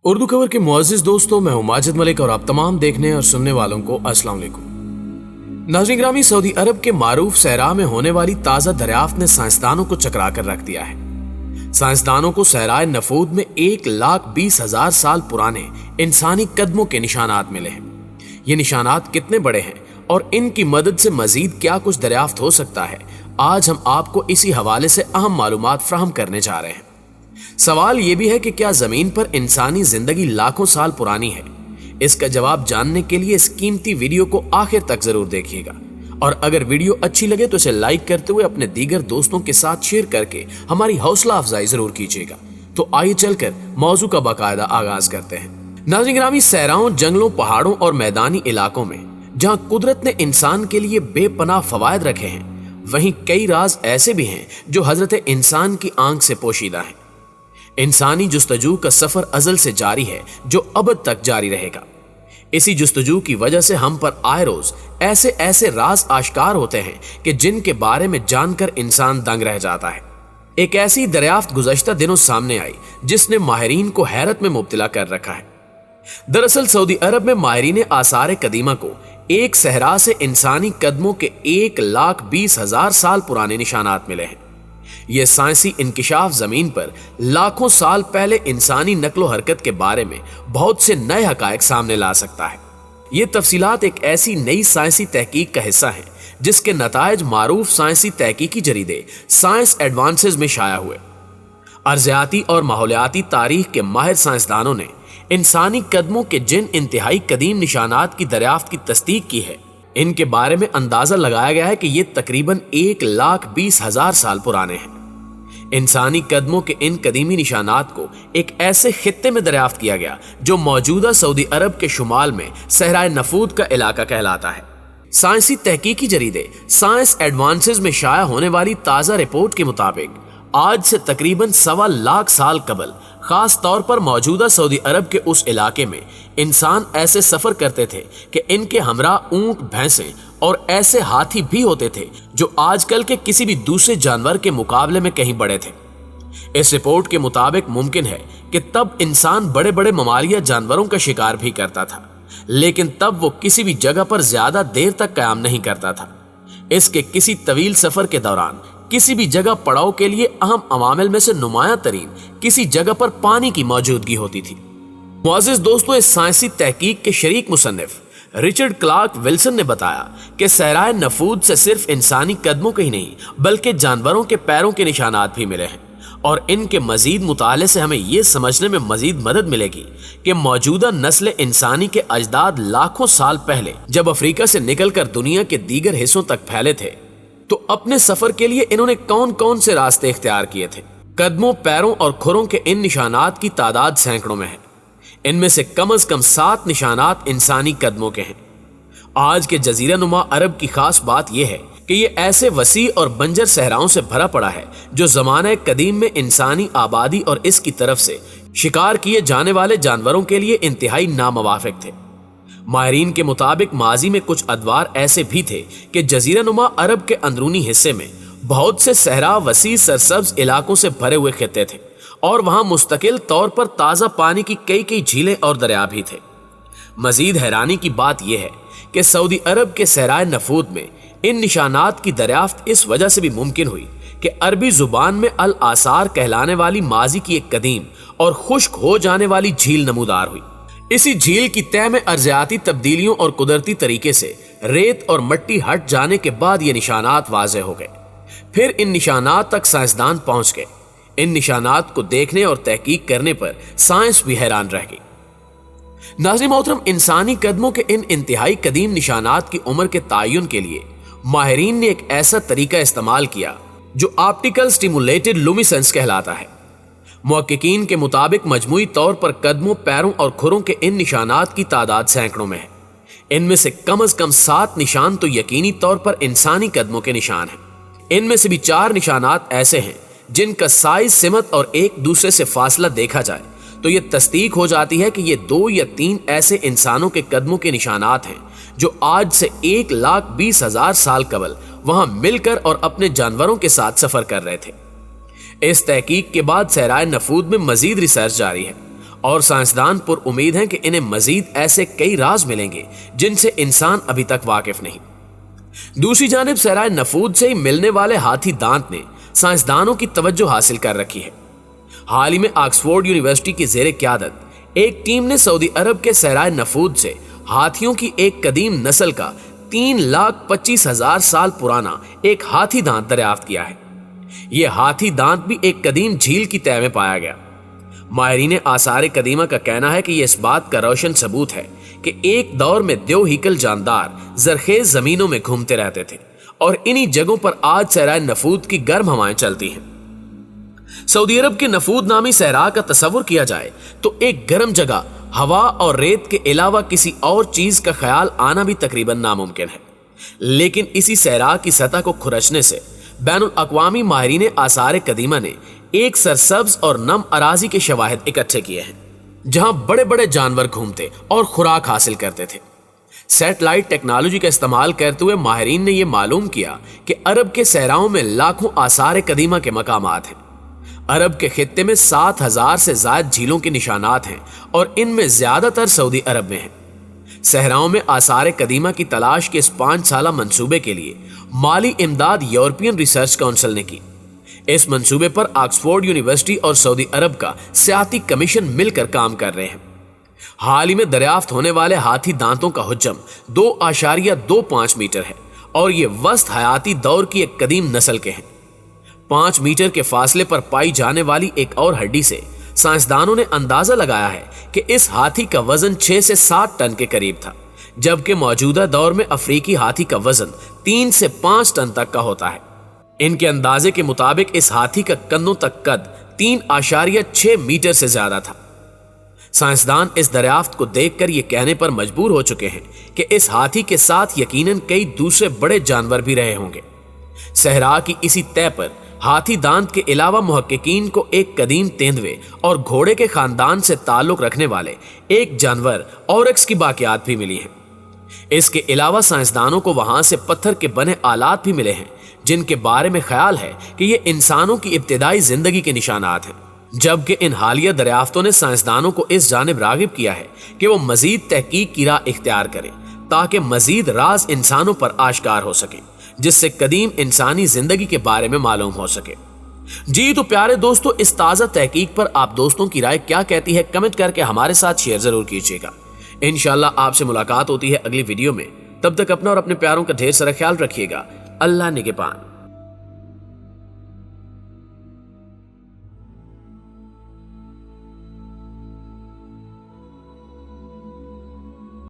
उर्दू खबर के मुअज़्ज़िज़ दोस्तों, मैं हूं माजिद मलिक और आप तमाम देखने और सुनने वालों को अस्सलाम वालेकुम। नाज़रीन ग्रामी, सऊदी अरब के मारूफ सहरा में होने वाली ताज़ा दरियाफ्त ने साइंसदानों को चकरा कर रख दिया है। साइंसदानों को सहराए नफूद में 1,20,000 साल पुराने इंसानी कदमों के निशानात मिले हैं। ये निशानात कितने बड़े हैं और इनकी मदद से मजीद क्या कुछ दरियाफ्त हो सकता है, आज हम आपको इसी हवाले से अहम मालूमात फराहम करने जा रहे हैं। सवाल यह भी है कि क्या जमीन पर इंसानी जिंदगी लाखों साल पुरानी है? इसका जवाब जानने के लिए इस कीमती वीडियो को आखिर तक जरूर देखिएगा और अगर वीडियो अच्छी लगे तो इसे लाइक करते हुए अपने दीगर दोस्तों के साथ शेयर करके हमारी हौसला अफजाई जरूर कीजिएगा। तो आइए चलकर मौजू का बाकायदा आगाज करते हैं। नाज़रीन ग्रामी, सहराओं, जंगलों, पहाड़ों और मैदानी इलाकों में जहां कुदरत ने इंसान के लिए बेपनाह फवायद रखे हैं, वहीं कई राज ऐसे भी हैं जो हजरत इंसान की आंख से पोशीदा हैं। इंसानी जुस्तजू का सफर अजल से जारी है जो अबद तक जारी रहेगा। इसी जुस्तजू की वजह से हम पर आए रोज ऐसे ऐसे राज आश्कार होते हैं कि जिनके बारे में जानकर इंसान दंग रह जाता है। एक ऐसी दरियाफ्त गुज़श्ता दिनों सामने आई जिसने माहिरीन को हैरत में मुब्तला कर रखा है। दरअसल सऊदी अरब में माहिरीन आसार कदीमा को एक सहरा से इंसानी कदमों के 1,20,000 साल पुराने निशानात मिले हैं। यह साइंसी इंकिशाफ जमीन पर लाखों साल पहले इंसानी नक्लो हरकत के बारे में बहुत से नए हकायक सामने ला सकता है। ये तफसीलात एक ऐसी नई साइंसी तहकीक का हिस्सा है जिसके नतायज मारूफ साइंसी तहकीकी जरीदे साइंस एडवांसेस में शाया हुए। अर्जियाती और माहौलियाती तारीख के माहिर साइंसदानों ने इंसानी कदमों के जिन इंतहाई कदीम निशानात की दरियाफ्त की तस्दीक की है, इनके बारे में अंदाजा लगाया गया है कि ये तकरीबन 1,20,000 साल पुराने हैं। इंसानी कदमों के इन कदीमी निशानात को एक ऐसे खित्ते में दरियाफ्त किया गया जो मौजूदा सऊदी अरब के शुमाल में सहराए नफूद का इलाका कहलाता है। साइंसी तहकीकी जरीदे साइंस एडवांसेस में शाया होने वाली ताज़ा रिपोर्ट के मुताबिक आज से तकरीबन 1.25 लाख साल कबल खास तौर पर मौजूदा सऊदी अरब के उस इलाके में इंसान ऐसे सफर करते थे कि इनके हमरा ऊंट, भैंसें और ऐसे हाथी भी होते थे जो आजकल के किसी भी दूसरे जानवर के मुकाबले में कहीं बड़े थे। इस रिपोर्ट के मुताबिक मुमकिन है कि तब इंसान बड़े बड़े ममालिया जानवरों का शिकार भी करता था, लेकिन तब वो किसी भी जगह पर ज्यादा देर तक कायम नहीं करता था। इसके किसी तवील सफर के दौरान किसी भी जगह पड़ाव के लिए अहम अवामिल में से नुमाया तरीन किसी जगह पर पानी की मौजूदगी होती थी। मुअज़्ज़िज़ दोस्तों, इस साइंसी तहकीक के शरीक मुसन्निफ रिचर्ड क्लार्क विल्सन ने बताया कि सहराए नफूद से सिर्फ इंसानी कदमों के ही नहीं बल्कि जानवरों के पैरों के निशानात भी मिले हैं और इनके मजीद मुताले से हमें यह समझने में मजीद मदद मिलेगी कि मौजूदा नस्ल इंसानी के अजदाद लाखों साल पहले जब अफ्रीका से निकलकर दुनिया के दीगर हिस्सों तक फैले थे तो अपने सफर के लिए इन्होंने कौन कौन से रास्ते इख्तियार किए थे। कदमों, पैरों और खुरों के इन निशानात की तादाद सैकड़ों में है। इनमें से कम 7 निशानात इंसानी कदमों के हैं। आज के जजीरा नुमा अरब की खास बात यह है कि ये ऐसे वसी और बंजर सहराओं से भरा पड़ा है जो ज़माने कदीम में इंसानी आबादी और इसकी तरफ से शिकार किए जाने वाले जानवरों के लिए इंतहाई नामवाफिक थे। माहिरीन के मुताबिक माजी में कुछ अदवार ऐसे भी थे कि जजीरा नुमा अरब के अंदरूनी हिस्से में बहुत से सहरा वसी सरसब्ज इलाकों से भरे हुए खित्ते थे और वहां मुस्तकिल तौर पर ताज़ा पानी की कई कई झीलें और दरिया भी थे। मजीद हैरानी की बात यह है कि सऊदी अरब के सहराए नफूद में इन निशानात की दरियाफ्त इस वजह से भी मुमकिन हुई कि अरबी जुबान में अल आसार कहलाने वाली माजी की एक कदीम और खुश्क हो जाने वाली झील नमूदार हुई। इसी झील की तह में अर्जियाती तब्दीलियों और कुदरती तरीके से रेत और मिट्टी हट जाने के बाद ये निशानात वाज़े हो गए। फिर इन निशानात तक साइंसदान पहुंच गए। इन निशानात को देखने और तहकीक करने पर साइंस भी हैरान रह गई। नाज़रीन मोहतरम, इंसानी कदमों के इन इंतहाई कदीम निशानात की उम्र के तयन के लिए माहिरीन ने एक ऐसा तरीका इस्तेमाल किया जो ऑप्टिकल स्टिमुलेटेड लुमिसेंस कहलाता है। मुहक्किकीन के मुताबिक मजमूई तौर पर कदमों, पैरों और खुरों के इन निशानात की तादाद सैकड़ों में है। इनमें से कम 7 निशान तो यकीनी तौर पर इंसानी कदमों के निशान हैं। इनमें से भी 4 निशानात ऐसे हैं जिनका साइज, सिमत और एक दूसरे से फासला देखा जाए तो यह तस्दीक हो जाती है कि ये 2 या 3 ऐसे इंसानों के कदमों के निशानात हैं जो आज से 1,20,000 साल कबल वहां मिलकर और अपने जानवरों के साथ सफर कर रहे थे। इस तहकीक के बाद सहराए नफूद में मजीद रिसर्च जारी है اور سائنسدان پر امید ہیں کہ انہیں مزید ایسے کئی راز ملیں گے جن سے انسان ابھی تک واقف نہیں۔ دوسری جانب صحرائے نفود سے ہی ملنے والے ہاتھی دانت نے سائنسدانوں کی توجہ حاصل کر رکھی ہے۔ حال ہی میں آکسفورڈ یونیورسٹی کی زیر قیادت ایک ٹیم نے سعودی عرب کے صحرائے نفود سے ہاتھیوں کی ایک قدیم نسل کا 3,25,000 سال پرانا ایک ہاتھی دانت دریافت کیا ہے۔ یہ ہاتھی دانت بھی ایک قدیم جھیل کی تہہ میں پایا گیا۔ ماہرین آثار قدیمہ کا کہنا ہے کہ یہ اس بات کا روشن ثبوت ہے کہ ایک دور میں دیو ہیکل جاندار زرخیز زمینوں میں گھومتے رہتے تھے اور انہی جگہوں پر آج صحرائے نفود کی گرم ہوائیں چلتی ہیں۔ سعودی عرب کے نفود نامی صحرا کا تصور کیا جائے تو ایک گرم جگہ ہوا اور ریت کے علاوہ کسی اور چیز کا خیال آنا بھی تقریباً ناممکن ہے، لیکن اسی صحرا کی سطح کو کھرچنے سے بین الاقوامی ماہرین آثار قدیمہ نے ایک سرسبز اور نم اراضی کے شواہد اکٹھے کیے ہیں جہاں بڑے بڑے جانور گھومتے اور خوراک حاصل کرتے تھے۔ سیٹلائٹ ٹیکنالوجی کا استعمال کرتے ہوئے ماہرین نے یہ معلوم کیا کہ عرب کے صحراؤں میں لاکھوں آثار قدیمہ کے مقامات ہیں۔ عرب کے خطے میں 7,000 سے زائد جھیلوں کے نشانات ہیں اور ان میں زیادہ تر سعودی عرب میں ہیں۔ صحراؤں میں آثار قدیمہ کی تلاش کے اس 5 سالہ منصوبے کے لیے مالی امداد یورپین ریسرچ کونسل نے کی۔ اس منصوبے پر آکسفورڈ یونیورسٹی اور سعودی عرب کا سیاحتی کمیشن مل کر کام کر رہے ہیں۔ حال ہی میں دریافت ہونے والے ہاتھی دانتوں کا حجم 2.25 میٹر ہے اور یہ وسط حیاتی دور کی ایک قدیم نسل کے ہیں۔ 5 میٹر کے فاصلے پر پائی جانے والی ایک اور ہڈی سے سائنسدانوں نے اندازہ لگایا ہے کہ اس ہاتھی کا وزن 6 سے 7 ٹن کے قریب تھا، جبکہ موجودہ دور میں افریقی ہاتھی کا وزن 3 سے 5 ٹن تک کا ہوتا ہے۔ ان کے اندازے کے مطابق اس ہاتھی کا کندھوں تک قد 3.6 میٹر سے زیادہ تھا۔ سائنسدان اس دریافت کو دیکھ کر یہ کہنے پر مجبور ہو چکے ہیں کہ اس ہاتھی کے ساتھ یقیناً کئی دوسرے بڑے جانور بھی رہے ہوں گے۔ صحرا کی اسی تہہ پر ہاتھی دانت کے علاوہ محققین کو ایک قدیم تیندوے اور گھوڑے کے خاندان سے تعلق رکھنے والے ایک جانور اورکس کی باقیات بھی ملی ہیں۔ اس کے علاوہ سائنسدانوں کو وہاں سے پتھر کے بنے آلات بھی ملے ہیں جن کے بارے میں خیال ہے کہ یہ انسانوں کی ابتدائی زندگی کے نشانات ہیں، جبکہ ان حالیہ دریافتوں نے سائنسدانوں کو اس جانب راغب کیا ہے کہ وہ مزید تحقیق کی راہ اختیار کریں تاکہ مزید راز انسانوں پر آشکار ہو سکیں، جس سے قدیم انسانی زندگی کے بارے میں معلوم ہو سکے۔ جی تو پیارے دوستو، اس تازہ تحقیق پر آپ دوستوں کی رائے کیا کہتی ہے کمنٹ کر کے ہمارے ساتھ شیئر ضرور کیجیے گا۔ انشاءاللہ آپ سے ملاقات ہوتی ہے اگلی ویڈیو میں، تب تک اپنا اور اپنے پیاروں کا ڈھیر سارا خیال رکھیے گا۔ اللہ نگہبان۔